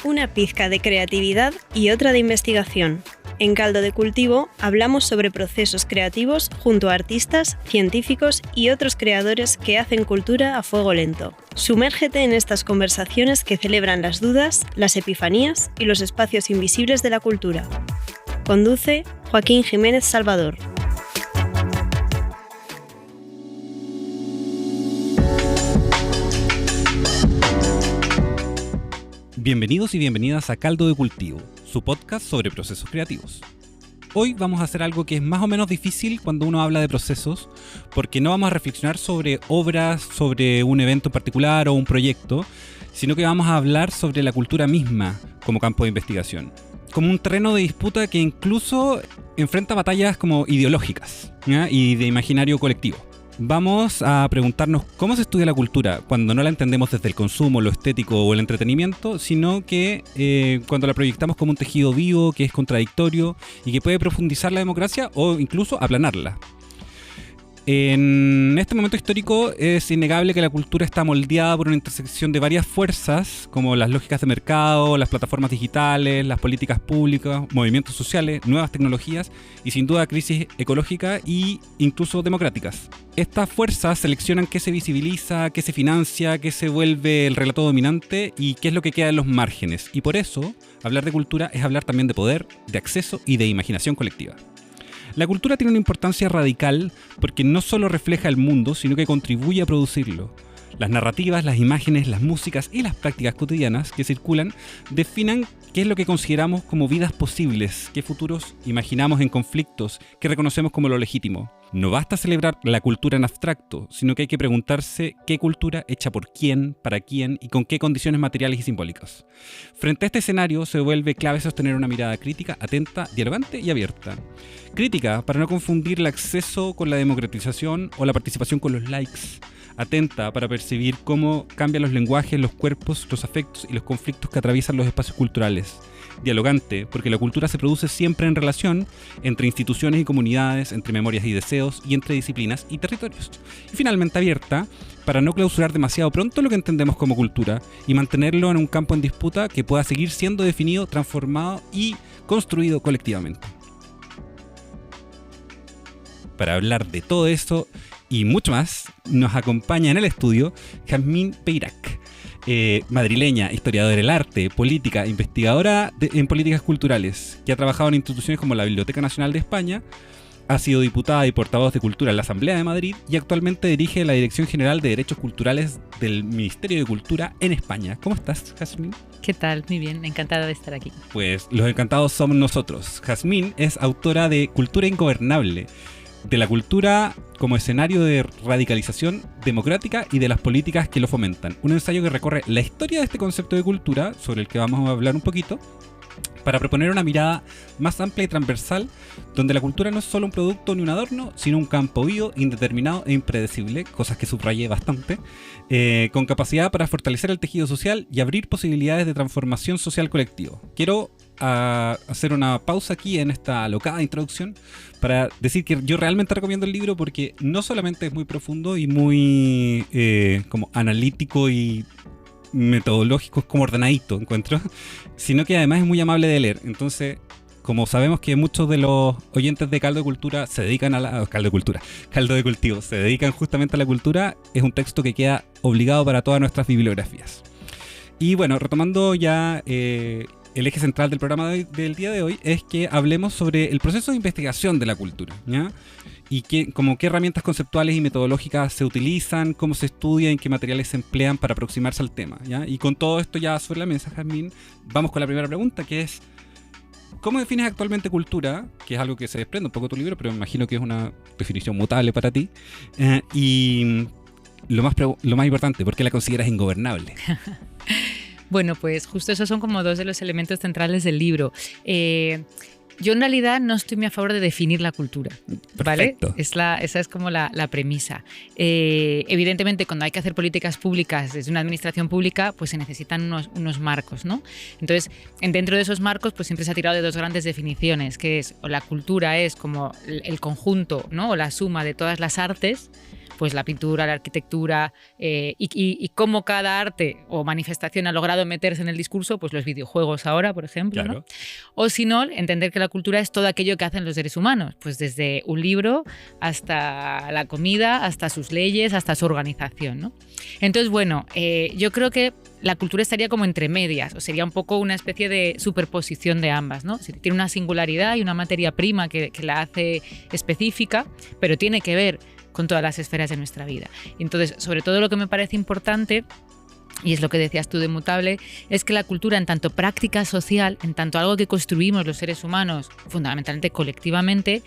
Una pizca de creatividad y otra de investigación. En Caldo de Cultivo hablamos sobre procesos creativos junto a artistas, científicos y otros creadores que hacen cultura a fuego lento. Sumérgete en estas conversaciones que celebran las dudas, las epifanías y los espacios invisibles de la cultura. Conduce Joaquín Jiménez Salvador. Bienvenidos y bienvenidas a Caldo de Cultivo, su podcast sobre procesos creativos. Hoy vamos a hacer algo que es más o menos difícil cuando uno habla de procesos, porque no vamos a reflexionar sobre obras, sobre un evento en particular o un proyecto, sino que vamos a hablar sobre la cultura misma como campo de investigación, como un terreno de disputa que incluso enfrenta batallas como ideológicas, ¿ya? Y de imaginario colectivo. Vamos a preguntarnos cómo se estudia la cultura cuando no la entendemos desde el consumo, lo estético o el entretenimiento, sino que cuando la proyectamos como un tejido vivo, que es contradictorio y que puede profundizar la democracia o incluso aplanarla. En este momento histórico es innegable que la cultura está moldeada por una intersección de varias fuerzas, como las lógicas de mercado, las plataformas digitales, las políticas públicas, movimientos sociales, nuevas tecnologías y sin duda crisis ecológica e incluso democráticas. Estas fuerzas seleccionan qué se visibiliza, qué se financia, qué se vuelve el relato dominante y qué es lo que queda en los márgenes. Y por eso, hablar de cultura es hablar también de poder, de acceso y de imaginación colectiva. La cultura tiene una importancia radical porque no solo refleja el mundo, sino que contribuye a producirlo. Las narrativas, las imágenes, las músicas y las prácticas cotidianas que circulan definen qué es lo que consideramos como vidas posibles, qué futuros imaginamos en conflictos, qué reconocemos como lo legítimo. No basta celebrar la cultura en abstracto, sino que hay que preguntarse qué cultura hecha por quién, para quién y con qué condiciones materiales y simbólicas. Frente a este escenario se vuelve clave sostener una mirada crítica, atenta, dialogante y abierta. Crítica para no confundir el acceso con la democratización o la participación con los likes. Atenta para percibir cómo cambian los lenguajes, los cuerpos, los afectos y los conflictos que atraviesan los espacios culturales. Dialogante, porque la cultura se produce siempre en relación entre instituciones y comunidades, entre memorias y deseos, y entre disciplinas y territorios. Y finalmente abierta, para no clausurar demasiado pronto lo que entendemos como cultura y mantenerlo en un campo en disputa que pueda seguir siendo definido, transformado y construido colectivamente. Para hablar de todo esto y mucho más, nos acompaña en el estudio Jazmín Peirac, madrileña, historiadora del arte, política, investigadora en políticas culturales, que ha trabajado en instituciones como la Biblioteca Nacional de España, ha sido diputada y portavoz de Cultura en la Asamblea de Madrid y actualmente dirige la Dirección General de Derechos Culturales del Ministerio de Cultura en España. ¿Cómo estás, Jazmín? ¿Qué tal? Muy bien, encantada de estar aquí. Pues los encantados somos nosotros. Jazmín es autora de Cultura Ingobernable, de la cultura como escenario de radicalización democrática y de las políticas que lo fomentan. Un ensayo que recorre la historia de este concepto de cultura, sobre el que vamos a hablar un poquito, para proponer una mirada más amplia y transversal, donde la cultura no es solo un producto ni un adorno, sino un campo vivo, indeterminado e impredecible, cosas que subrayé bastante, con capacidad para fortalecer el tejido social y abrir posibilidades de transformación social colectivo. Quiero hacer una pausa aquí en esta alocada introducción para decir que yo realmente recomiendo el libro porque no solamente es muy profundo y muy como analítico y metodológico, es como ordenadito, encuentro, sino que además es muy amable de leer. Entonces, como sabemos que muchos de los oyentes de Caldo de Cultura se dedican a Caldo de Cultivo, se dedican justamente a la cultura, es un texto que queda obligado para todas nuestras bibliografías. Y bueno, retomando ya el eje central del programa del día de hoy es que hablemos sobre el proceso de investigación de la cultura, ¿ya? Y qué herramientas conceptuales y metodológicas se utilizan, cómo se estudia, en qué materiales se emplean para aproximarse al tema, ¿ya? Y con todo esto ya sobre la mesa, Jazmín, vamos con la primera pregunta, que es ¿cómo defines actualmente cultura? Que es algo que se desprende un poco de tu libro, pero me imagino que es una definición mutable para ti. Y lo más importante, ¿por qué la consideras ingobernable? Bueno, pues justo esos son como dos de los elementos centrales del libro. Yo en realidad no estoy muy a favor de definir la cultura, ¿vale? Perfecto. Esa es como la premisa. Evidentemente, cuando hay que hacer políticas públicas desde una administración pública, pues se necesitan unos marcos, ¿no? Entonces, dentro de esos marcos, pues siempre se ha tirado de dos grandes definiciones, que es, o la cultura es como el conjunto, ¿no? O la suma de todas las artes, pues la pintura, la arquitectura y cómo cada arte o manifestación ha logrado meterse en el discurso, pues los videojuegos ahora, por ejemplo, Claro. ¿no? O si no, entender que la cultura es todo aquello que hacen los seres humanos, pues desde un libro hasta la comida, hasta sus leyes, hasta su organización, ¿no? Entonces, bueno, yo creo que la cultura estaría como entre medias, o sería un poco una especie de superposición de ambas, ¿no? Tiene una singularidad y una materia prima que la hace específica, pero tiene que ver con todas las esferas de nuestra vida. Entonces, sobre todo lo que me parece importante, y es lo que decías tú de Mutable, es que la cultura, en tanto práctica social, en tanto algo que construimos los seres humanos, fundamentalmente colectivamente,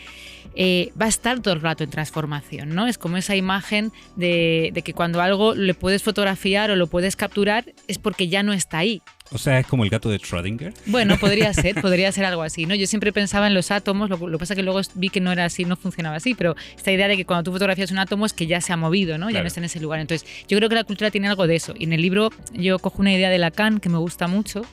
va a estar todo el rato en transformación, ¿no? Es como esa imagen de que cuando algo le puedes fotografiar o lo puedes capturar es porque ya no está ahí. O sea, es como el gato de Schrödinger. Bueno, podría ser algo así, ¿no? Yo siempre pensaba en los átomos, lo que pasa es que luego vi que no era así, no funcionaba así, pero esta idea de que cuando tú fotografías un átomo es que ya se ha movido, ¿no? Ya Claro. no está en ese lugar. Entonces, yo creo que la cultura tiene algo de eso. Y en el libro yo cojo una idea de Lacan que me gusta mucho,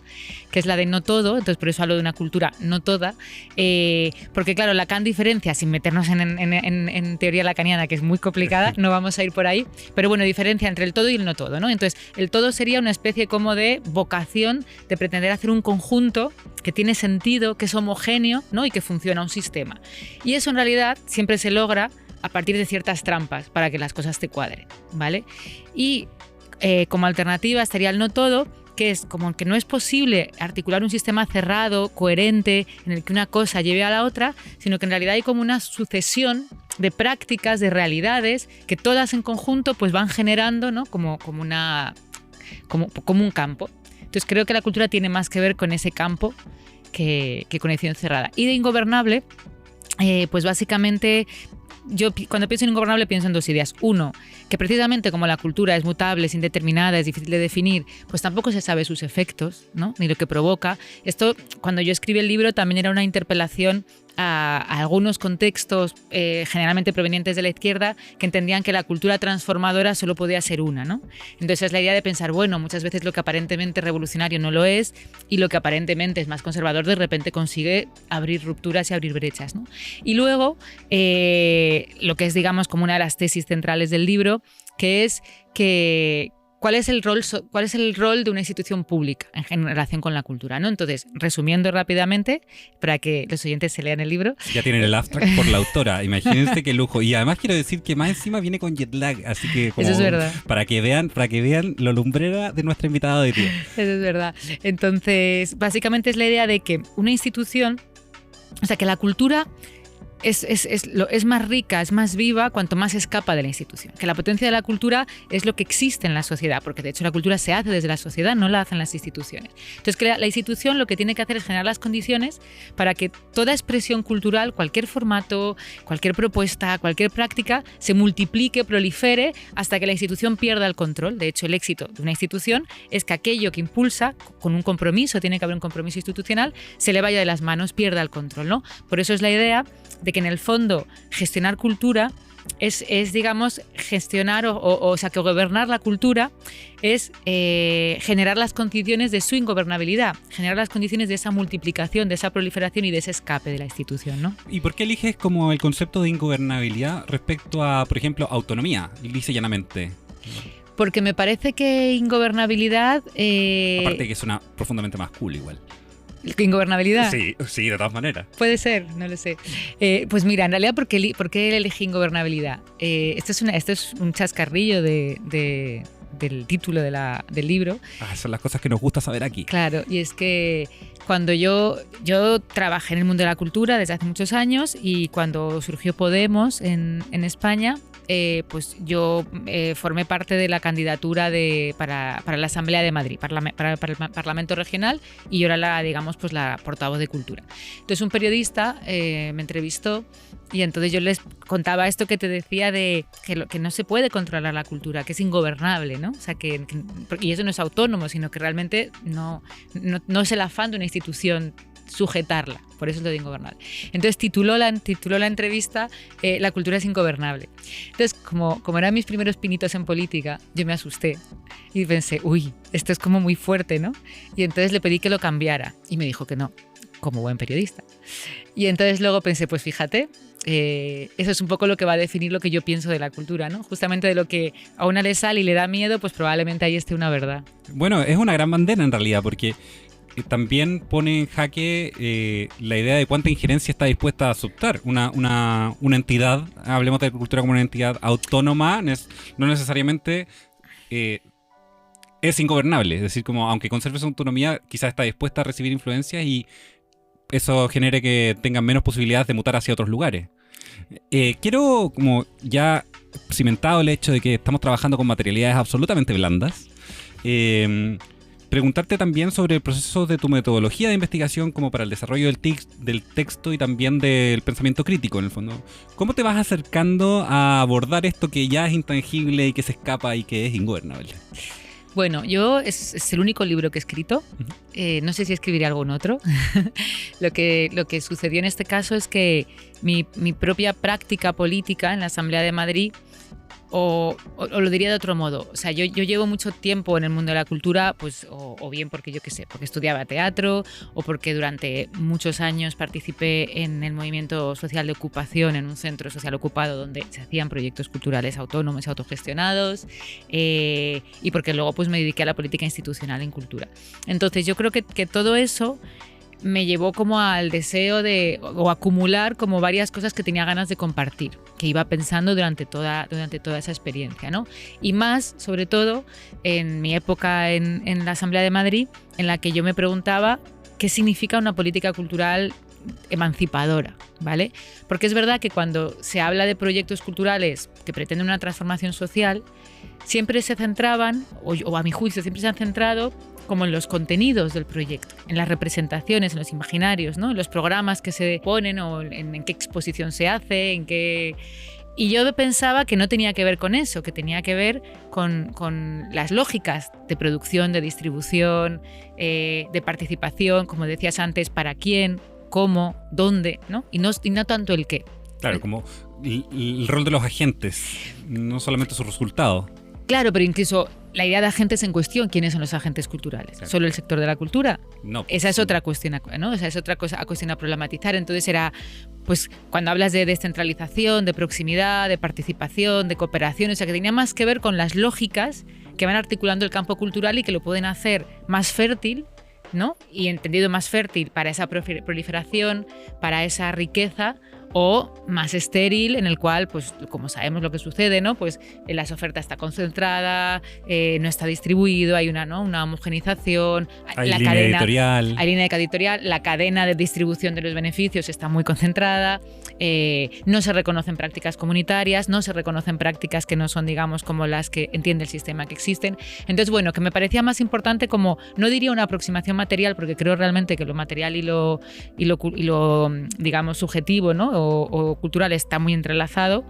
que es la de no todo, entonces por eso hablo de una cultura no toda, porque claro, Lacan diferencia, sin meternos en teoría lacaniana, que es muy complicada, no vamos a ir por ahí, pero bueno, diferencia entre el todo y el no todo, ¿no? Entonces, el todo sería una especie como de vocación de pretender hacer un conjunto que tiene sentido, que es homogéneo, ¿no? Y que funciona un sistema. Y eso en realidad siempre se logra a partir de ciertas trampas para que las cosas te cuadren, ¿vale? Y como alternativa estaría el no todo, que es como que no es posible articular un sistema cerrado, coherente, en el que una cosa lleve a la otra, sino que en realidad hay como una sucesión de prácticas, de realidades, que todas en conjunto pues van generando, ¿no? como un campo. Entonces creo que la cultura tiene más que ver con ese campo que con edición cerrada. Y de ingobernable, pues básicamente yo cuando pienso en ingobernable pienso en dos ideas. Uno, que precisamente como la cultura es mutable, es indeterminada, es difícil de definir, pues tampoco se sabe sus efectos, ¿no? Ni lo que provoca. Esto, cuando yo escribí el libro, también era una interpelación a algunos contextos generalmente provenientes de la izquierda que entendían que la cultura transformadora solo podía ser una, ¿no? Entonces es la idea de pensar, bueno, muchas veces lo que aparentemente revolucionario no lo es y lo que aparentemente es más conservador de repente consigue abrir rupturas y abrir brechas, ¿no? Y luego lo que es, digamos, como una de las tesis centrales del libro, que es que ¿cuál es el rol de una institución pública en relación con la cultura, ¿no? Entonces, resumiendo rápidamente, para que los oyentes se lean el libro. Ya tienen el abstract por la autora, imagínense qué lujo. Y además quiero decir que más encima viene con jet lag, así que como Eso es verdad. para que vean lo lumbrera de nuestra invitada de día. Eso es verdad. Entonces, básicamente es la idea de que una institución, o sea, que la cultura es más rica, es más viva cuanto más escapa de la institución. Que la potencia de la cultura es lo que existe en la sociedad, porque de hecho la cultura se hace desde la sociedad, no la hacen las instituciones. Entonces que la institución lo que tiene que hacer es generar las condiciones para que toda expresión cultural, cualquier formato, cualquier propuesta, cualquier práctica, se multiplique, prolifere, hasta que la institución pierda el control. De hecho, el éxito de una institución es que aquello que impulsa, con un compromiso, tiene que haber un compromiso institucional, se le vaya de las manos, pierda el control, ¿no? Por eso es la idea de que en el fondo gestionar cultura es digamos, gestionar o sea, que gobernar la cultura es generar las condiciones de su ingobernabilidad, generar las condiciones de esa multiplicación, de esa proliferación y de ese escape de la institución, ¿no? ¿Y por qué eliges como el concepto de ingobernabilidad respecto a, por ejemplo, autonomía, lisa y llanamente? Porque me parece que ingobernabilidad... Aparte de que suena profundamente más cool igual. ¿Ingobernabilidad? Sí, de todas maneras. Puede ser, no lo sé. Pues mira, en realidad, ¿por qué elegí ingobernabilidad? Esto es un chascarrillo del título del libro. Son las cosas que nos gusta saber aquí. Claro, y es que cuando yo trabajé en el mundo de la cultura desde hace muchos años y cuando surgió Podemos en España, pues yo formé parte de la candidatura para la Asamblea de Madrid, para el Parlamento Regional, y yo era la portavoz de cultura. Entonces un periodista me entrevistó y entonces yo les contaba esto que te decía de que no se puede controlar la cultura, que es ingobernable, ¿no? O sea, y eso no es autónomo, sino que realmente no es el afán de una institución sujetarla, por eso es lo de ingobernable. Entonces tituló la entrevista La cultura es ingobernable. Entonces, como eran mis primeros pinitos en política, yo me asusté y pensé, uy, esto es como muy fuerte, ¿no? Y entonces le pedí que lo cambiara y me dijo que no, como buen periodista. Y entonces luego pensé, pues fíjate, eso es un poco lo que va a definir lo que yo pienso de la cultura, ¿no? Justamente de lo que a una le sale y le da miedo, pues probablemente ahí esté una verdad. Bueno, es una gran bandera en realidad, porque también pone en jaque la idea de cuánta injerencia está dispuesta a aceptar una entidad, hablemos de cultura como una entidad autónoma, no necesariamente es ingobernable, es decir, como aunque conserve su autonomía, quizás está dispuesta a recibir influencias y eso genere que tengan menos posibilidades de mutar hacia otros lugares. Quiero, como ya cimentado el hecho de que estamos trabajando con materialidades absolutamente blandas, preguntarte también sobre el proceso de tu metodología de investigación como para el desarrollo del texto y también del pensamiento crítico, en el fondo. ¿Cómo te vas acercando a abordar esto que ya es intangible y que se escapa y que es ingobernable? Bueno, es el único libro que he escrito. No sé si escribiré algún otro. Lo que sucedió en este caso es que mi propia práctica política en la Asamblea de Madrid, o lo diría de otro modo, o sea, yo llevo mucho tiempo en el mundo de la cultura, pues o bien porque yo qué sé, porque estudiaba teatro, o porque durante muchos años participé en el movimiento social de ocupación en un centro social ocupado donde se hacían proyectos culturales autónomos y autogestionados, y porque luego pues me dediqué a la política institucional en cultura. Entonces yo creo que todo eso me llevó como al deseo de o acumular como varias cosas que tenía ganas de compartir, que iba pensando durante toda esa experiencia, ¿no? Y más, sobre todo, en mi época en la Asamblea de Madrid, en la que yo me preguntaba qué significa una política cultural emancipadora, ¿vale? Porque es verdad que cuando se habla de proyectos culturales que pretenden una transformación social, siempre se centraban, o a mi juicio siempre se han centrado como en los contenidos del proyecto, en las representaciones, en los imaginarios, ¿no? En los programas que se ponen o en qué exposición se hace, en qué... Y yo pensaba que no tenía que ver con eso, que tenía que ver con las lógicas de producción, de distribución, de participación, como decías antes, para quién, cómo, dónde, ¿no? Y no tanto el qué. Claro, como el rol de los agentes, no solamente su resultado. Claro, pero incluso la idea de agentes en cuestión, ¿quiénes son los agentes culturales? Claro. ¿Solo el sector de la cultura? No. Esa es otra cuestión, ¿no? Esa es otra cosa a cuestión a problematizar. Entonces era, pues, cuando hablas de descentralización, de proximidad, de participación, de cooperación, o sea, que tenía más que ver con las lógicas que van articulando el campo cultural y que lo pueden hacer más fértil, ¿no? Y entendido más fértil para esa proliferación, para esa riqueza, o más estéril, en el cual, pues como sabemos lo que sucede, ¿no? Pues la oferta está concentrada, no está distribuido, hay una homogenización, hay línea editorial. Hay línea editorial, la cadena de distribución de los beneficios está muy concentrada, no se reconocen prácticas comunitarias, no se reconocen prácticas que no son, digamos, como las que entiende el sistema que existen. Entonces, bueno, que me parecía más importante como, no diría una aproximación material, porque creo realmente que lo material y lo digamos, subjetivo, ¿no? O cultural está muy entrelazado,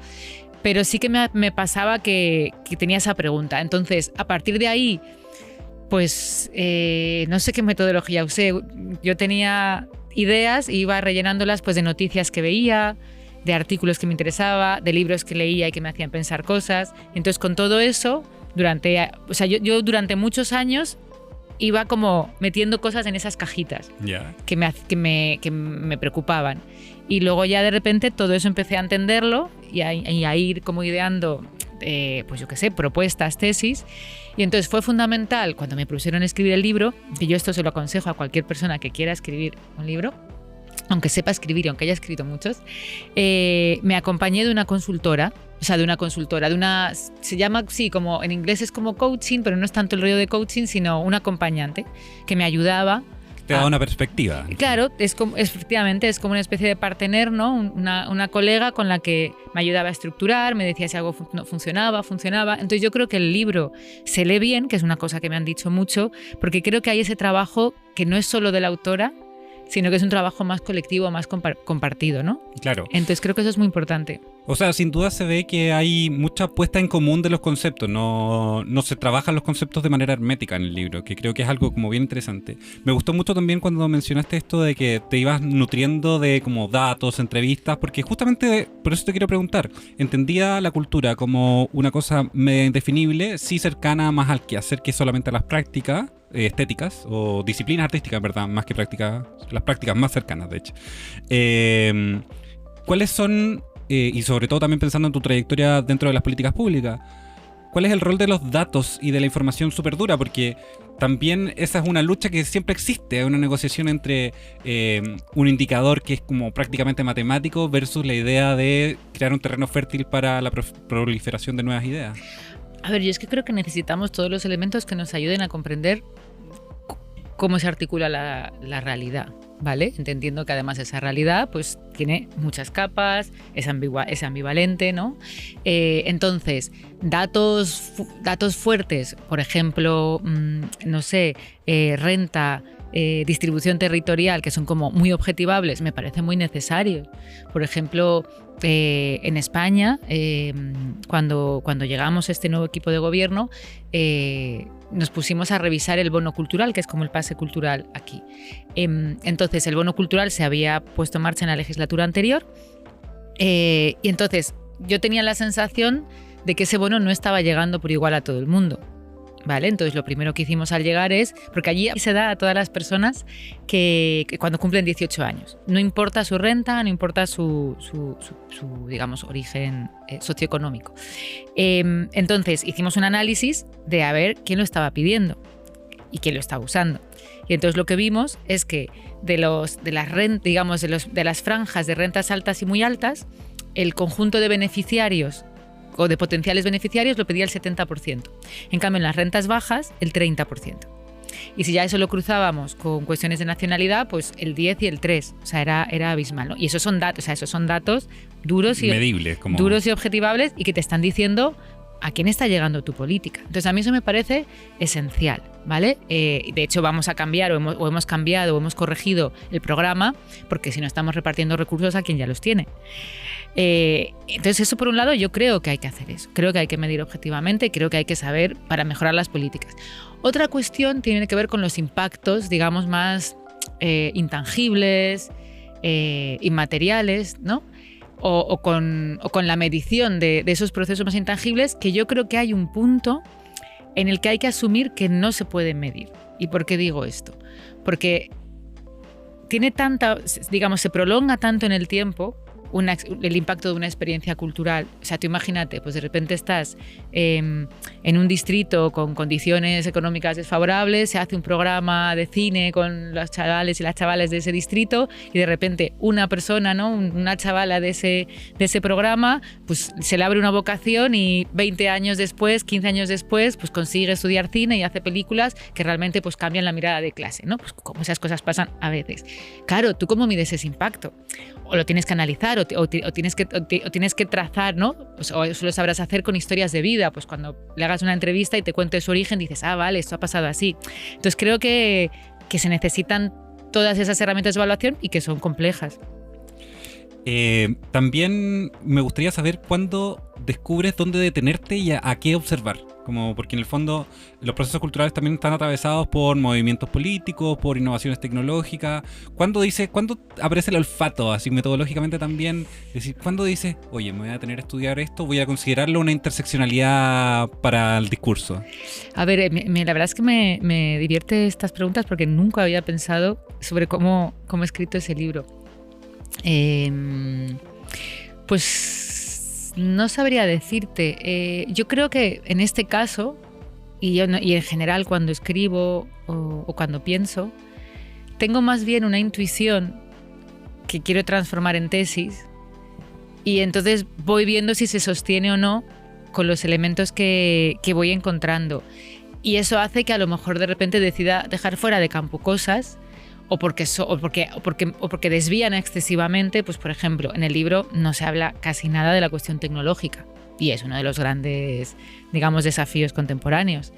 pero sí que me pasaba que tenía esa pregunta. Entonces, a partir de ahí, pues no sé qué metodología usé. Yo tenía ideas e iba rellenándolas pues de noticias que veía, de artículos que me interesaba, de libros que leía y que me hacían pensar cosas. Entonces, con todo eso, yo durante muchos años iba como metiendo cosas en esas cajitas que me preocupaban. Y luego ya de repente todo eso empecé a entenderlo y a ir como ideando, pues yo qué sé, propuestas, tesis. Y entonces fue fundamental cuando me propusieron escribir el libro, que yo esto se lo aconsejo a cualquier persona que quiera escribir un libro, aunque sepa escribir y aunque haya escrito muchos, me acompañé de una consultora, se llama, sí, como en inglés es como coaching, pero no es tanto el rollo de coaching, sino un acompañante que me ayudaba. Te da una perspectiva. Claro, efectivamente es como una especie de partener, ¿no? Una colega con la que me ayudaba a estructurar, me decía si algo no funcionaba. Entonces yo creo que el libro se lee bien, que es una cosa que me han dicho mucho, porque creo que hay ese trabajo que no es solo de la autora, sino que es un trabajo más colectivo, más compartido, ¿no? Claro. Entonces creo que eso es muy importante. O sea, sin duda se ve que hay mucha puesta en común de los conceptos. No se trabajan los conceptos de manera hermética en el libro, que creo que es algo como bien interesante. Me gustó mucho también cuando mencionaste esto de que te ibas nutriendo de como datos, entrevistas, porque justamente por eso te quiero preguntar. Entendía la cultura como una cosa media indefinible, sí cercana más al quehacer que solamente a las prácticas estéticas o disciplinas artísticas, ¿verdad? Más que prácticas, las prácticas más cercanas, de hecho. ¿cuáles son, y sobre todo también pensando en tu trayectoria dentro de las políticas públicas, cuál es el rol de los datos y de la información súper dura? Porque también esa es una lucha que siempre existe, hay una negociación entre un indicador que es como prácticamente matemático versus la idea de crear un terreno fértil para la proliferación de nuevas ideas. A ver, yo es que creo que necesitamos todos los elementos que nos ayuden a comprender cómo se articula la realidad, ¿vale? Entendiendo que además esa realidad pues tiene muchas capas, es ambivalente, ¿no? Entonces, datos fuertes, por ejemplo, no sé, renta, distribución territorial, que son como muy objetivables, me parece muy necesario. Por ejemplo, en España, cuando llegamos a este nuevo equipo de gobierno, nos pusimos a revisar el bono cultural, que es como el pase cultural aquí. Entonces, el bono cultural se había puesto en marcha en la legislatura anterior, y entonces yo tenía la sensación de que ese bono no estaba llegando por igual a todo el mundo. ¿Vale? Entonces lo primero que hicimos al llegar es, porque allí se da a todas las personas que cuando cumplen 18 años, no importa su renta, no importa su digamos, origen socioeconómico. Entonces hicimos un análisis de a ver quién lo estaba pidiendo y quién lo estaba usando. Y entonces lo que vimos es que de las franjas de rentas altas y muy altas, el conjunto de beneficiarios o de potenciales beneficiarios lo pedía el 70%. En cambio, en las rentas bajas, el 30%. Y si ya eso lo cruzábamos con cuestiones de nacionalidad, pues el 10 y el 3. O sea, era abismal, ¿no? Y esos son datos duros y medibles, duros y objetivables, y que te están diciendo a quién está llegando tu política. Entonces, a mí eso me parece esencial, ¿vale? De hecho, vamos a cambiar o hemos cambiado o hemos corregido el programa, porque si no estamos repartiendo recursos a quien ya los tiene. Entonces, eso por un lado, yo creo que hay que hacer eso. Creo que hay que medir objetivamente, creo que hay que saber para mejorar las políticas. Otra cuestión tiene que ver con los impactos, digamos, más intangibles, inmateriales, ¿no? O con la medición de esos procesos más intangibles, que yo creo que hay un punto en el que hay que asumir que no se puede medir. ¿Y por qué digo esto? Porque tiene se prolonga tanto en el tiempo el impacto de una experiencia cultural. O sea, tú imagínate, pues de repente estás en un distrito con condiciones económicas desfavorables, se hace un programa de cine con los chavales y las chavales de ese distrito, y de repente una persona, ¿no? Una chavala de ese programa, pues se le abre una vocación y 20 años después, 15 años después, pues consigue estudiar cine y hace películas que realmente pues cambian la mirada de clase, ¿no? Pues como esas cosas pasan a veces. Claro, ¿tú cómo mides ese impacto? O lo tienes que analizar, o tienes que trazar, ¿no? O eso lo sabrás hacer con historias de vida. Pues cuando le hagas una entrevista y te cuente su origen, dices, vale, esto ha pasado así. Entonces creo que se necesitan todas esas herramientas de evaluación y que son complejas. También me gustaría saber cuándo descubres dónde detenerte y a qué observar. Porque en el fondo los procesos culturales también están atravesados por movimientos políticos, por innovaciones tecnológicas. ¿Cuándo aparece el olfato, así metodológicamente también? Es decir, ¿cuándo dices, oye, me voy a detener a estudiar esto, voy a considerarlo una interseccionalidad para el discurso? A ver, la verdad es que me divierte estas preguntas porque nunca había pensado sobre cómo he escrito ese libro. Pues no sabría decirte. Yo creo que en este caso, y en general cuando escribo o cuando pienso, tengo más bien una intuición que quiero transformar en tesis, y entonces voy viendo si se sostiene o no con los elementos que voy encontrando. Y eso hace que a lo mejor de repente decida dejar fuera de campo cosas, o porque desvían excesivamente. Pues por ejemplo, en el libro no se habla casi nada de la cuestión tecnológica, y es uno de los grandes, digamos, desafíos contemporáneos.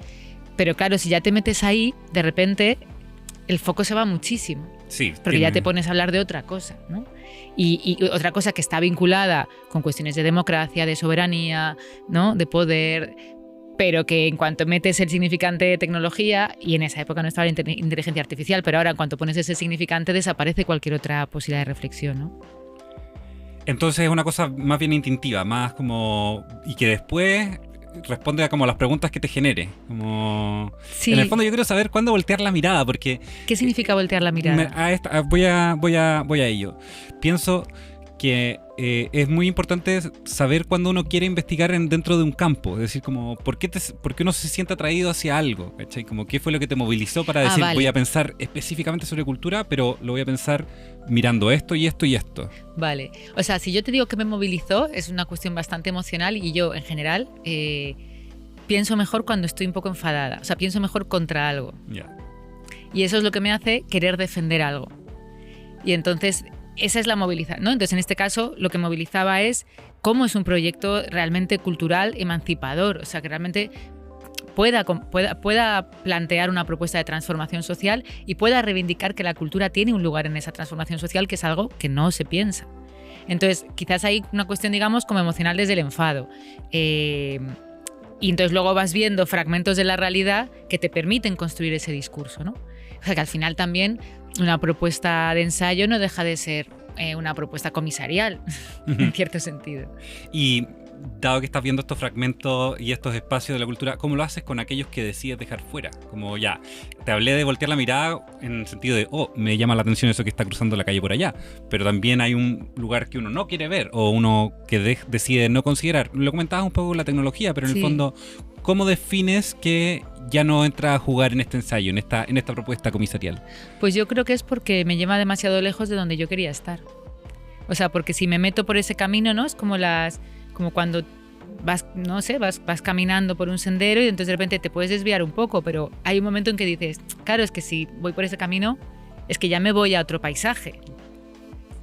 Pero claro, si ya te metes ahí, de repente el foco se va muchísimo. Sí, porque ya te pones a hablar de otra cosa, ¿no? Y otra cosa que está vinculada con cuestiones de democracia, de soberanía, ¿no? De poder, pero que en cuanto metes el significante de tecnología, y en esa época no estaba la inteligencia artificial, pero ahora en cuanto pones ese significante desaparece cualquier otra posibilidad de reflexión, ¿no? Entonces es una cosa más bien instintiva, más como... y que después responde a como las preguntas que te genere. Sí. En el fondo yo quiero saber cuándo voltear la mirada, porque... ¿Qué significa voltear la mirada? Voy a ello. Pienso que es muy importante saber cuando uno quiere investigar dentro de un campo. Es decir, como, ¿por qué uno se siente atraído hacia algo? ¿Cachai? Como, ¿qué fue lo que te movilizó para decir, vale, voy a pensar específicamente sobre cultura, pero lo voy a pensar mirando esto y esto y esto? Vale. O sea, si yo te digo que me movilizó, es una cuestión bastante emocional y yo, en general, pienso mejor cuando estoy un poco enfadada. O sea, pienso mejor contra algo. Yeah. Y eso es lo que me hace querer defender algo. Y entonces, esa es la movilización, ¿no? Entonces, en este caso, lo que movilizaba es cómo es un proyecto realmente cultural emancipador. O sea, que realmente pueda plantear una propuesta de transformación social y pueda reivindicar que la cultura tiene un lugar en esa transformación social, que es algo que no se piensa. Entonces, quizás hay una cuestión, digamos, como emocional desde el enfado. Y entonces luego vas viendo fragmentos de la realidad que te permiten construir ese discurso, ¿no? O sea, que al final también una propuesta de ensayo no deja de ser una propuesta comisarial, en cierto sentido. Y dado que estás viendo estos fragmentos y estos espacios de la cultura, ¿cómo lo haces con aquellos que decides dejar fuera? Como ya, te hablé de voltear la mirada en el sentido de, me llama la atención eso que está cruzando la calle por allá, pero también hay un lugar que uno no quiere ver o uno que decide no considerar. Lo comentabas un poco con la tecnología, pero en el fondo, ¿cómo defines que ya no entra a jugar en este ensayo, en esta propuesta comisarial? Pues yo creo que es porque me lleva demasiado lejos de donde yo quería estar. O sea, porque si me meto por ese camino, ¿no? Es como cuando vas, no sé, vas caminando por un sendero y entonces de repente te puedes desviar un poco, pero hay un momento en que dices, claro, es que si voy por ese camino, es que ya me voy a otro paisaje.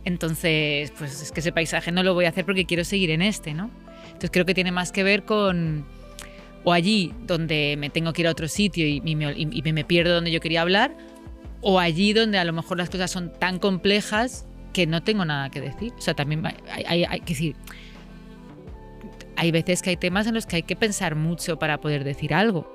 Entonces, pues es que ese paisaje no lo voy a hacer porque quiero seguir en este, ¿no? Entonces creo que tiene más que ver con o allí donde me tengo que ir a otro sitio y me pierdo donde yo quería hablar, o allí donde a lo mejor las cosas son tan complejas que no tengo nada que decir. O sea, también hay que decir, hay veces que hay temas en los que hay que pensar mucho para poder decir algo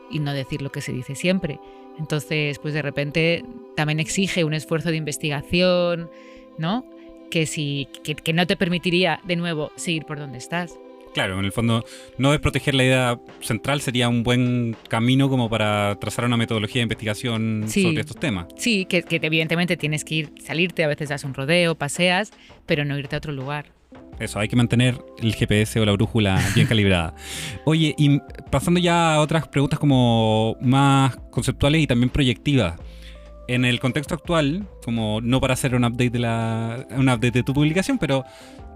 y no decir lo que se dice siempre. Entonces, pues de repente también exige un esfuerzo de investigación, ¿no? Que no te permitiría de nuevo seguir por donde estás. Claro, en el fondo, no desproteger la idea central sería un buen camino como para trazar una metodología de investigación sobre estos temas. Sí, que evidentemente tienes que salirte, a veces das un rodeo, paseas, pero no irte a otro lugar. Eso, hay que mantener el GPS o la brújula bien calibrada. Oye, y pasando ya a otras preguntas como más conceptuales y también proyectivas. En el contexto actual, como no para hacer un update de tu publicación, pero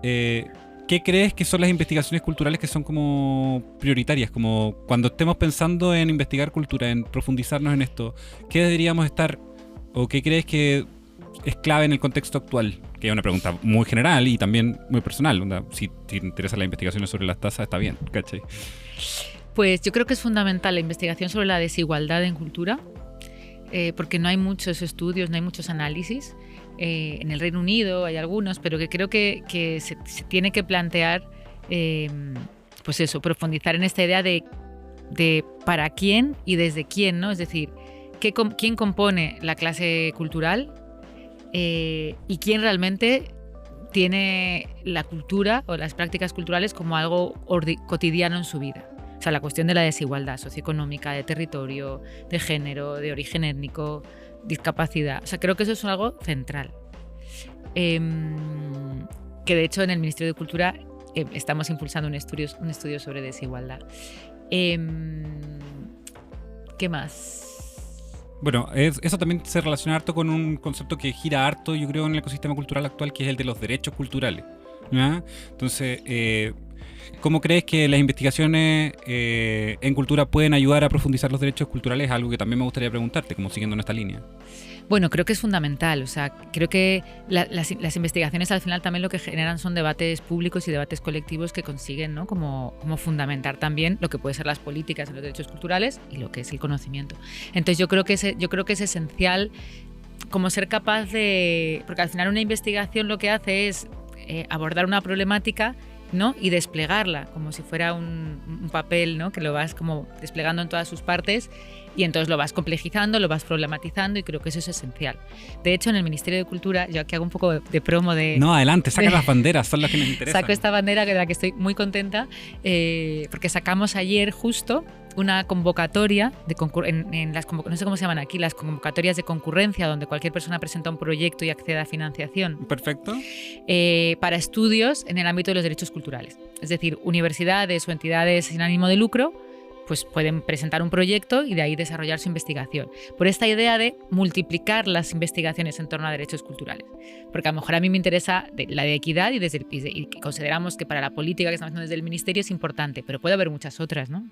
¿qué crees que son las investigaciones culturales que son como prioritarias? Como cuando estemos pensando en investigar cultura, en profundizarnos en esto, ¿qué deberíamos estar o qué crees que es clave en el contexto actual? Que es una pregunta muy general y también muy personal. Si te interesan las investigaciones sobre las tasas, está bien, ¿cachai? Pues yo creo que es fundamental la investigación sobre la desigualdad en cultura, porque no hay muchos estudios, no hay muchos análisis. En el Reino Unido hay algunos, pero que creo que se tiene que plantear, pues eso, profundizar en esta idea de para quién y desde quién, ¿no? Es decir, quién compone la clase cultural y quién realmente tiene la cultura o las prácticas culturales como algo cotidiano en su vida. O sea, la cuestión de la desigualdad socioeconómica, de territorio, de género, de origen étnico, discapacidad. O sea, creo que eso es algo central. Que de hecho en el Ministerio de Cultura estamos impulsando un estudio sobre desigualdad. ¿Qué más? Bueno, eso también se relaciona harto con un concepto que gira harto, yo creo, en el ecosistema cultural actual, que es el de los derechos culturales, ¿ya? Entonces, ¿cómo crees que las investigaciones en cultura pueden ayudar a profundizar los derechos culturales? Algo que también me gustaría preguntarte, como siguiendo en esta línea. Bueno, creo que es fundamental. O sea, creo que las investigaciones al final también lo que generan son debates públicos y debates colectivos que consiguen, ¿no? como fundamentar también lo que puede ser las políticas en los derechos culturales y lo que es el conocimiento. Entonces yo creo que es esencial como ser capaz de... Porque al final una investigación lo que hace es abordar una problemática, ¿no? Y desplegarla como si fuera un papel, ¿no? Que lo vas como desplegando en todas sus partes y entonces lo vas complejizando, lo vas problematizando y creo que eso es esencial. De hecho, en el Ministerio de Cultura, yo aquí hago un poco de promo de... No, adelante, saca las banderas, son las que nos interesan. Saco esta bandera de la que estoy muy contenta porque sacamos ayer justo una convocatoria en las no sé cómo se llaman aquí, las convocatorias de concurrencia, donde cualquier persona presenta un proyecto y acceda a financiación. Perfecto. Para estudios en el ámbito de los derechos culturales. Es decir, universidades o entidades sin ánimo de lucro pues pueden presentar un proyecto y de ahí desarrollar su investigación. Por esta idea de multiplicar las investigaciones en torno a derechos culturales. Porque a lo mejor a mí me interesa la de equidad y consideramos que para la política que estamos haciendo desde el Ministerio es importante, pero puede haber muchas otras, ¿no?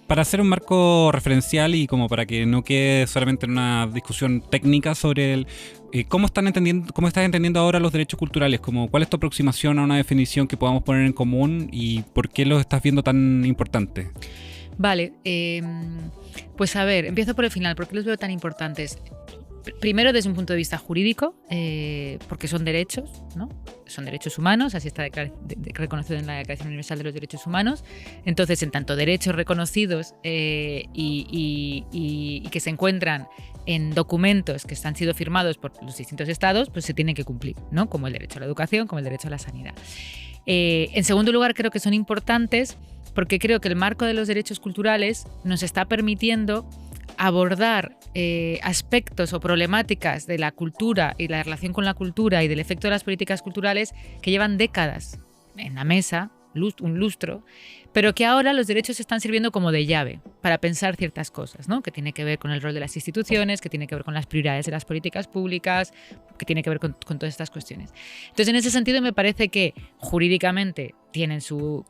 Para hacer un marco referencial y como para que no quede solamente en una discusión técnica sobre ¿cómo estás entendiendo ahora los derechos culturales? ¿Cuál es tu aproximación a una definición que podamos poner en común y por qué los estás viendo tan importantes? Vale, pues a ver, empiezo por el final. ¿Por qué los veo tan importantes? Primero, desde un punto de vista jurídico, porque son derechos, ¿no? Son derechos humanos, así está reconocido en la Declaración Universal de los Derechos Humanos. Entonces, en tanto derechos reconocidos y que se encuentran en documentos que han sido firmados por los distintos estados, pues se tienen que cumplir, ¿no? Como el derecho a la educación, como el derecho a la sanidad. En segundo lugar, creo que son importantes porque creo que el marco de los derechos culturales nos está permitiendo abordar aspectos o problemáticas de la cultura y la relación con la cultura y del efecto de las políticas culturales que llevan décadas en la mesa, un lustro, pero que ahora los derechos están sirviendo como de llave para pensar ciertas cosas, ¿no? Que tiene que ver con el rol de las instituciones, que tiene que ver con las prioridades de las políticas públicas, que tiene que ver con todas estas cuestiones. Entonces, en ese sentido, me parece que jurídicamente tienen su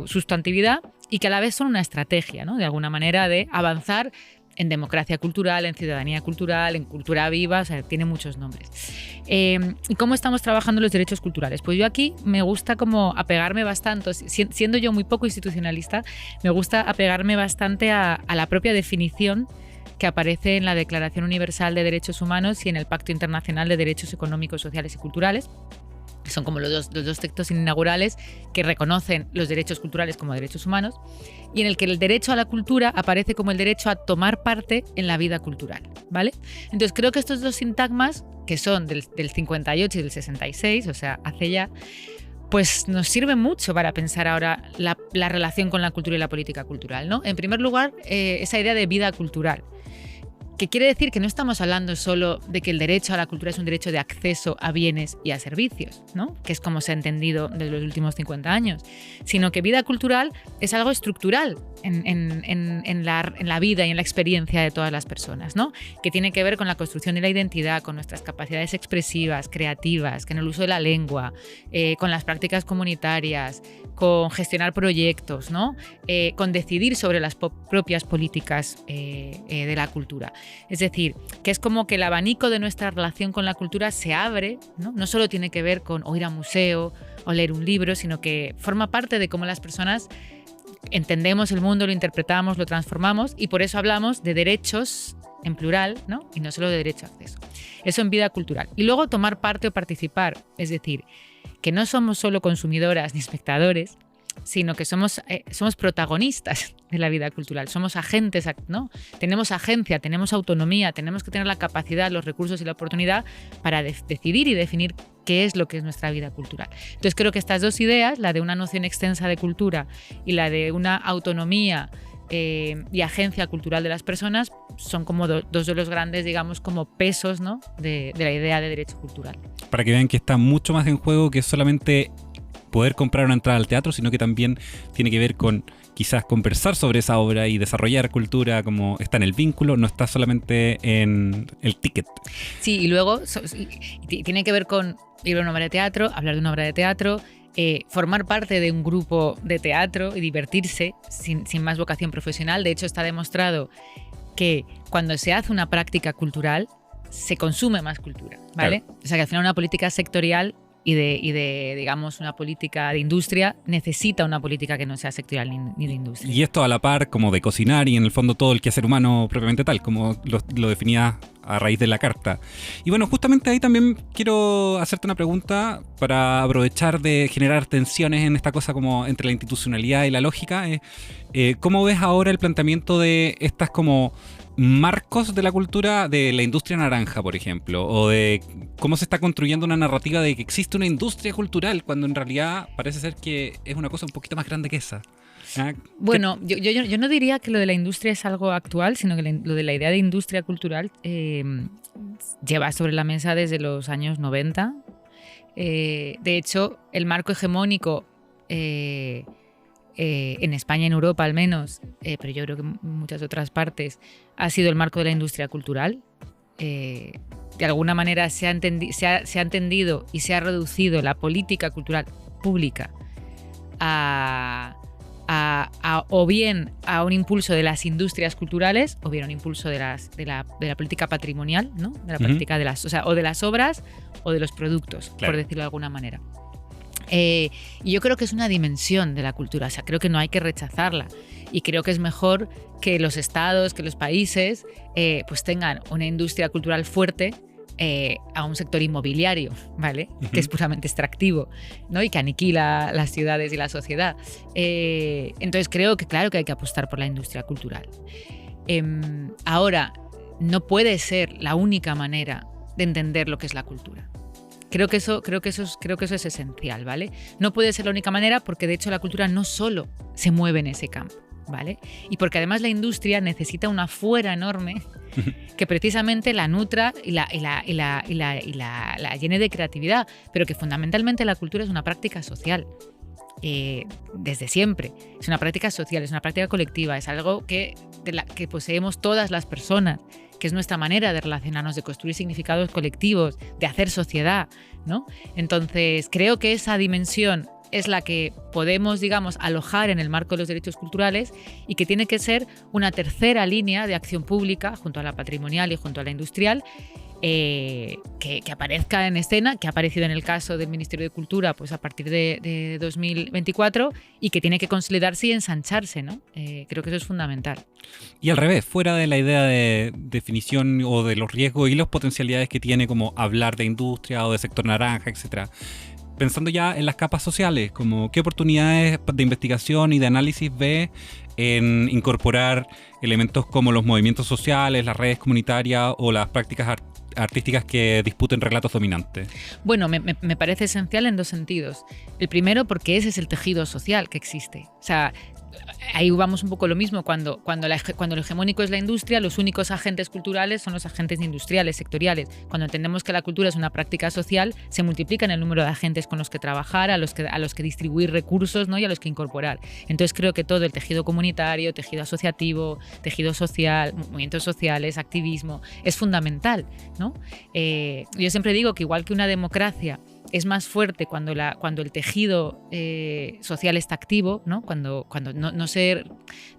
sustantividad y que a la vez son una estrategia, ¿no? De alguna manera de avanzar en democracia cultural, en ciudadanía cultural, en cultura viva, o sea, tiene muchos nombres. ¿Y cómo estamos trabajando los derechos culturales? Pues yo aquí me gusta como apegarme bastante, siendo yo muy poco institucionalista, me gusta apegarme bastante a la propia definición que aparece en la Declaración Universal de Derechos Humanos y en el Pacto Internacional de Derechos Económicos, Sociales y Culturales, que son como los dos textos inaugurales que reconocen los derechos culturales como derechos humanos, y en el que el derecho a la cultura aparece como el derecho a tomar parte en la vida cultural, ¿vale? Entonces creo que estos dos sintagmas, que son del 58 y del 66, o sea, hace ya, pues nos sirven mucho para pensar ahora la relación con la cultura y la política cultural, ¿no? En primer lugar, esa idea de vida cultural, que quiere decir que no estamos hablando solo de que el derecho a la cultura es un derecho de acceso a bienes y a servicios, ¿no? Que es como se ha entendido desde los últimos 50 años, sino que vida cultural es algo estructural en la vida y en la experiencia de todas las personas, ¿no? Que tiene que ver con la construcción de la identidad, con nuestras capacidades expresivas, creativas, con el uso de la lengua, con las prácticas comunitarias, con gestionar proyectos, ¿no? Con decidir sobre las propias políticas de la cultura. Es decir, que es como que el abanico de nuestra relación con la cultura se abre, ¿no? No solo tiene que ver con o ir a museo o leer un libro, sino que forma parte de cómo las personas entendemos el mundo, lo interpretamos, lo transformamos, y por eso hablamos de derechos en plural, ¿no? Y no solo de derecho a acceso. Eso en vida cultural. Y luego tomar parte o participar, es decir, que no somos solo consumidoras ni espectadores, sino que somos protagonistas de la vida cultural, somos agentes, ¿no? Tenemos agencia, tenemos autonomía, tenemos que tener la capacidad, los recursos y la oportunidad para decidir y definir qué es lo que es nuestra vida cultural. Entonces creo que estas dos ideas, la de una noción extensa de cultura y la de una autonomía y agencia cultural de las personas, son como dos de los grandes, digamos, como pesos, ¿no? de la idea de derecho cultural. Para que vean que está mucho más en juego que solamente poder comprar una entrada al teatro, sino que también tiene que ver con quizás conversar sobre esa obra y desarrollar cultura, como está en el vínculo, no está solamente en el ticket. Sí, y luego tiene que ver con ir a una obra de teatro, hablar de una obra de teatro, formar parte de un grupo de teatro y divertirse sin más vocación profesional. De hecho, está demostrado que cuando se hace una práctica cultural, se consume más cultura, ¿vale? Claro. O sea, que al final una política sectorial y de, digamos, una política de industria necesita una política que no sea sectorial ni de industria. Y esto a la par como de cocinar y en el fondo todo el quehacer humano propiamente tal, como lo definía a raíz de la carta. Y bueno, justamente ahí también quiero hacerte una pregunta para aprovechar de generar tensiones en esta cosa como entre la institucionalidad y la lógica. ¿Cómo ves ahora el planteamiento de estas como marcos de la cultura de la industria naranja, por ejemplo, o de cómo se está construyendo una narrativa de que existe una industria cultural cuando en realidad parece ser que es una cosa un poquito más grande que esa? Bueno, yo no diría que lo de la industria es algo actual, sino que lo de la idea de industria cultural lleva sobre la mesa desde los años 90. De hecho, el marco hegemónico en España y en Europa al menos, pero yo creo que en muchas otras partes, ha sido el marco de la industria cultural. De alguna manera se ha entendido y se ha reducido la política cultural pública o bien a un impulso de las industrias culturales o bien a un impulso de la política patrimonial, ¿no? De la política de o de las obras o de los productos, claro, por decirlo de alguna manera. Y yo creo que es una dimensión de la cultura, o sea, creo que no hay que rechazarla y creo que es mejor que los estados, que los países pues tengan una industria cultural fuerte a un sector inmobiliario, ¿vale? Que es puramente extractivo, ¿no? Y que aniquila las ciudades y la sociedad. Entonces creo que claro que hay que apostar por la industria cultural. Ahora, no puede ser la única manera de entender lo que es la cultura. Creo que eso es esencial, ¿vale? No puede ser la única manera porque de hecho la cultura no solo se mueve en ese campo, ¿vale? Y porque además la industria necesita una fuera enorme que precisamente la nutra y la llene de creatividad, pero que fundamentalmente la cultura es una práctica social. Desde siempre. Es una práctica social, es una práctica colectiva, es algo que poseemos todas las personas, que es nuestra manera de relacionarnos, de construir significados colectivos, de hacer sociedad, ¿no? Entonces, creo que esa dimensión es la que podemos, digamos, alojar en el marco de los derechos culturales y que tiene que ser una tercera línea de acción pública, junto a la patrimonial y junto a la industrial, que aparezca en escena, que ha aparecido en el caso del Ministerio de Cultura pues a partir de 2024 y que tiene que consolidarse y ensancharse, ¿no? Creo que eso es fundamental. Y al revés, fuera de la idea de definición o de los riesgos y las potencialidades que tiene como hablar de industria o de sector naranja, etcétera, pensando ya en las capas sociales, como qué oportunidades de investigación y de análisis ve en incorporar elementos como los movimientos sociales, las redes comunitarias o las prácticas artísticas que disputen relatos dominantes. Bueno, me parece esencial en dos sentidos. El primero, porque ese es el tejido social que existe. O sea, ahí vamos un poco lo mismo. Cuando lo hegemónico es la industria, los únicos agentes culturales son los agentes industriales, sectoriales. Cuando entendemos que la cultura es una práctica social, se multiplican el número de agentes con los que trabajar, a los que distribuir recursos, ¿no? Y a los que incorporar. Entonces creo que todo el tejido comunitario, tejido asociativo, tejido social, movimientos sociales, activismo, es fundamental, ¿no? Yo siempre digo que igual que una democracia es más fuerte cuando el tejido social está activo, ¿no? Cuando no se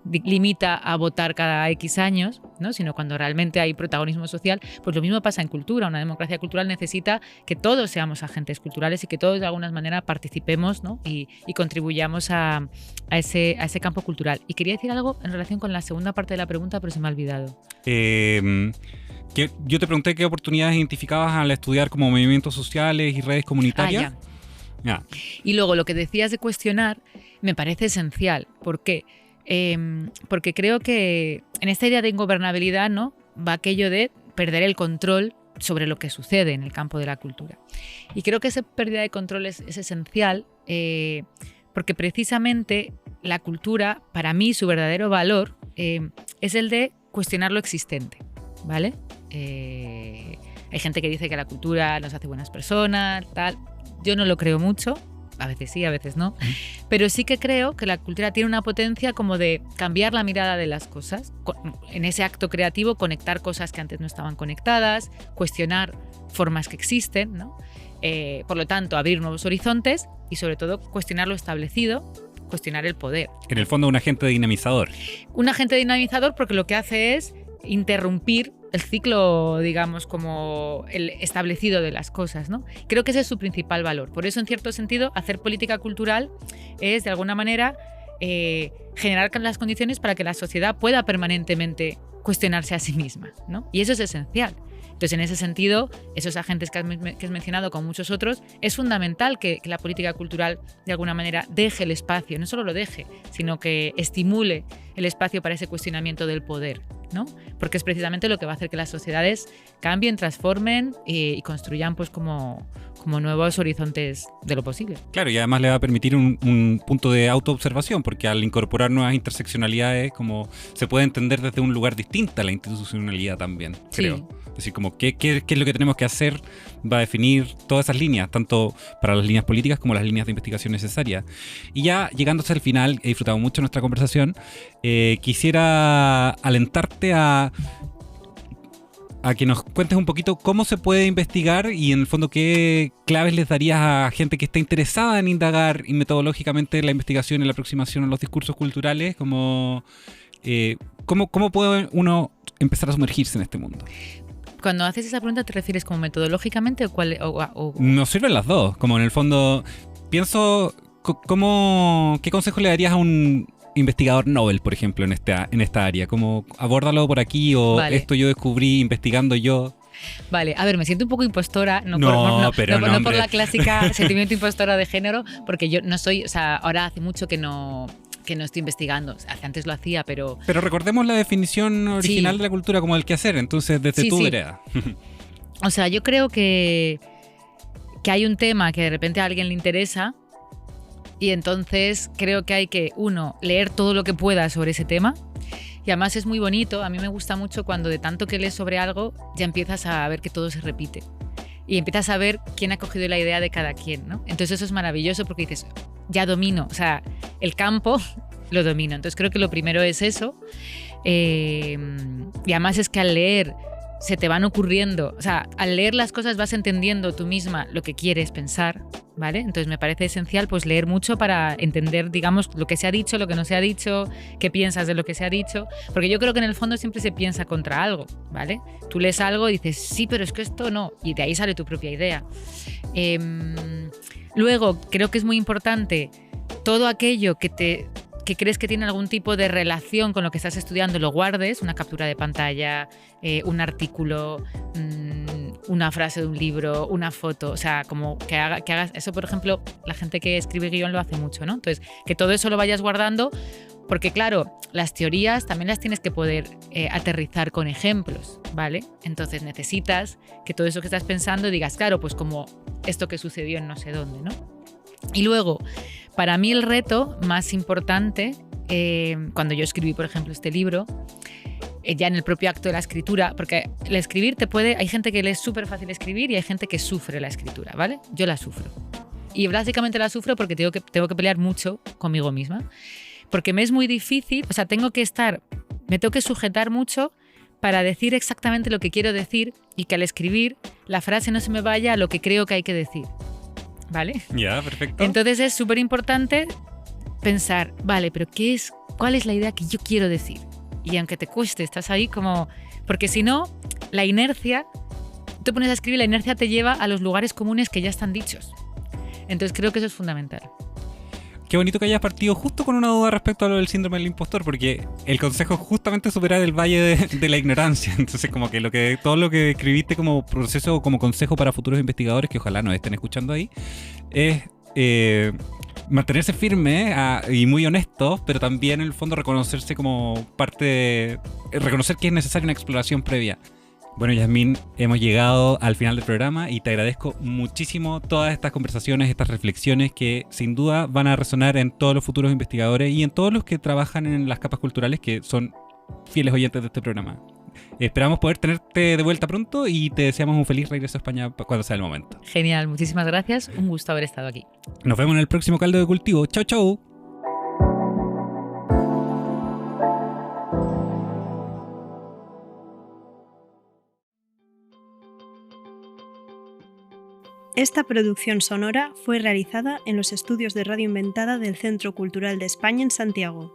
limita a votar cada X años, ¿no? Sino cuando realmente hay protagonismo social, pues lo mismo pasa en cultura. Una democracia cultural necesita que todos seamos agentes culturales y que todos de alguna manera participemos, ¿no? y contribuyamos a ese campo cultural. Y quería decir algo en relación con la segunda parte de la pregunta, pero se me ha olvidado. Yo te pregunté qué oportunidades identificabas al estudiar como movimientos sociales y redes comunitarias. Ya. Y luego lo que decías de cuestionar me parece esencial. ¿Por qué? Porque creo que en esta idea de ingobernabilidad, ¿no? Va aquello de perder el control sobre lo que sucede en el campo de la cultura. Y creo que esa pérdida de control es esencial porque precisamente la cultura, para mí, su verdadero valor es el de cuestionar lo existente, ¿vale? Hay gente que dice que la cultura nos hace buenas personas, tal. Yo no lo creo mucho, a veces sí, a veces no, pero sí que creo que la cultura tiene una potencia como de cambiar la mirada de las cosas, en ese acto creativo conectar cosas que antes no estaban conectadas, cuestionar formas que existen, ¿no? Por lo tanto, abrir nuevos horizontes y sobre todo cuestionar lo establecido, cuestionar el poder. En el fondo, un agente dinamizador. Un agente dinamizador porque lo que hace es interrumpir el ciclo, digamos, como el establecido de las cosas, ¿no? Creo que ese es su principal valor. Por eso, en cierto sentido, hacer política cultural es, de alguna manera, generar las condiciones para que la sociedad pueda permanentemente cuestionarse a sí misma, ¿no? Y eso es esencial. Entonces, en ese sentido, esos agentes que has mencionado, con muchos otros, es fundamental que la política cultural, de alguna manera, deje el espacio, no solo lo deje, sino que estimule el espacio para ese cuestionamiento del poder ¿no? Porque es precisamente lo que va a hacer que las sociedades cambien, transformen y construyan pues como nuevos horizontes de lo posible. Claro, y además le va a permitir un punto de autoobservación, porque al incorporar nuevas interseccionalidades, como se puede entender desde un lugar distinto a la institucionalidad también, creo. Sí. Es decir, como qué es lo que tenemos que hacer va a definir todas esas líneas, tanto para las líneas políticas como las líneas de investigación necesarias. Y ya llegando hasta el final, he disfrutado mucho nuestra conversación, quisiera alentarte a que nos cuentes un poquito cómo se puede investigar y en el fondo qué claves les darías a gente que está interesada en indagar y metodológicamente la investigación y la aproximación a los discursos culturales, como cómo puede uno empezar a sumergirse en este mundo. Cuando haces esa pregunta, ¿te refieres como metodológicamente o...? Nos sirven las dos, como en el fondo pienso ¿qué consejo le darías a un investigador Nobel, por ejemplo, en esta área? Como abórdalo por aquí o Vale. Esto yo descubrí investigando yo. Vale, a ver, me siento un poco impostora, no hombre. por la clásica sentimiento impostora de género, porque yo no soy, o sea, ahora hace mucho que no estoy investigando. O sea, antes lo hacía, pero... Pero recordemos la definición original Sí. de la cultura como el quehacer, entonces desde tu vereda. O sea, yo creo que hay un tema que de repente a alguien le interesa y entonces creo que hay que, uno, leer todo lo que pueda sobre ese tema. Y además es muy bonito, a mí me gusta mucho cuando de tanto que lees sobre algo ya empiezas a ver que todo se repite. Y empiezas a ver quién ha cogido la idea de cada quien, ¿no? Entonces eso es maravilloso porque dices, ya domino, o sea, el campo lo domino. Entonces creo que lo primero es eso. Y además es que al leer se te van ocurriendo, o sea, al leer las cosas vas entendiendo tú misma lo que quieres pensar, ¿vale? Entonces me parece esencial pues leer mucho para entender, digamos, lo que se ha dicho, lo que no se ha dicho, qué piensas de lo que se ha dicho, porque yo creo que en el fondo siempre se piensa contra algo, ¿vale? Tú lees algo y dices, sí, pero es que esto no, y de ahí sale tu propia idea. Luego, creo que es muy importante todo aquello que crees que tiene algún tipo de relación con lo que estás estudiando, lo guardes, una captura de pantalla, un artículo, una frase de un libro, una foto, o sea, como que hagas eso. Por ejemplo, la gente que escribe guión lo hace mucho, ¿no? Entonces, que todo eso lo vayas guardando, porque claro, las teorías también las tienes que poder aterrizar con ejemplos, ¿vale? Entonces necesitas que todo eso que estás pensando digas, claro, pues como esto que sucedió en no sé dónde, ¿no? Y luego, para mí el reto más importante, cuando yo escribí, por ejemplo, este libro, ya en el propio acto de la escritura, porque el escribir hay gente que le es súper fácil escribir y hay gente que sufre la escritura, ¿vale? Yo la sufro. Y básicamente la sufro porque tengo que pelear mucho conmigo misma, porque me es muy difícil, o sea, me tengo que sujetar mucho para decir exactamente lo que quiero decir y que al escribir la frase no se me vaya a lo que creo que hay que decir. ¿Vale? Ya, perfecto. Entonces es súper importante pensar, vale, pero ¿cuál es la idea que yo quiero decir? Y aunque te cueste, estás ahí como... Porque si no, la inercia, tú pones a escribir, la inercia te lleva a los lugares comunes que ya están dichos. Entonces creo que eso es fundamental. Qué bonito que hayas partido justo con una duda respecto a lo del síndrome del impostor, porque el consejo es justamente superar el valle de la ignorancia. Entonces, como que todo lo que escribiste como proceso o como consejo para futuros investigadores, que ojalá nos estén escuchando ahí, es mantenerse firme y muy honesto, pero también en el fondo reconocerse como reconocer que es necesaria una exploración previa. Bueno, Yasmín, hemos llegado al final del programa y te agradezco muchísimo todas estas conversaciones, estas reflexiones que sin duda van a resonar en todos los futuros investigadores y en todos los que trabajan en las capas culturales, que son fieles oyentes de este programa. Esperamos poder tenerte de vuelta pronto y te deseamos un feliz regreso a España cuando sea el momento. Genial, muchísimas gracias. Un gusto haber estado aquí. Nos vemos en el próximo Caldo de Cultivo. Chau, chau. Esta producción sonora fue realizada en los estudios de Radio Inventada del Centro Cultural de España en Santiago.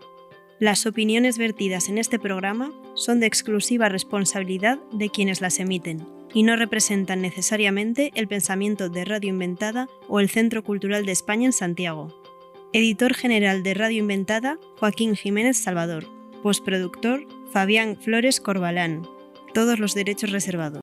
Las opiniones vertidas en este programa son de exclusiva responsabilidad de quienes las emiten y no representan necesariamente el pensamiento de Radio Inventada o el Centro Cultural de España en Santiago. Editor general de Radio Inventada, Joaquín Jiménez Salvador. Postproductor, Fabián Flores Corbalán. Todos los derechos reservados.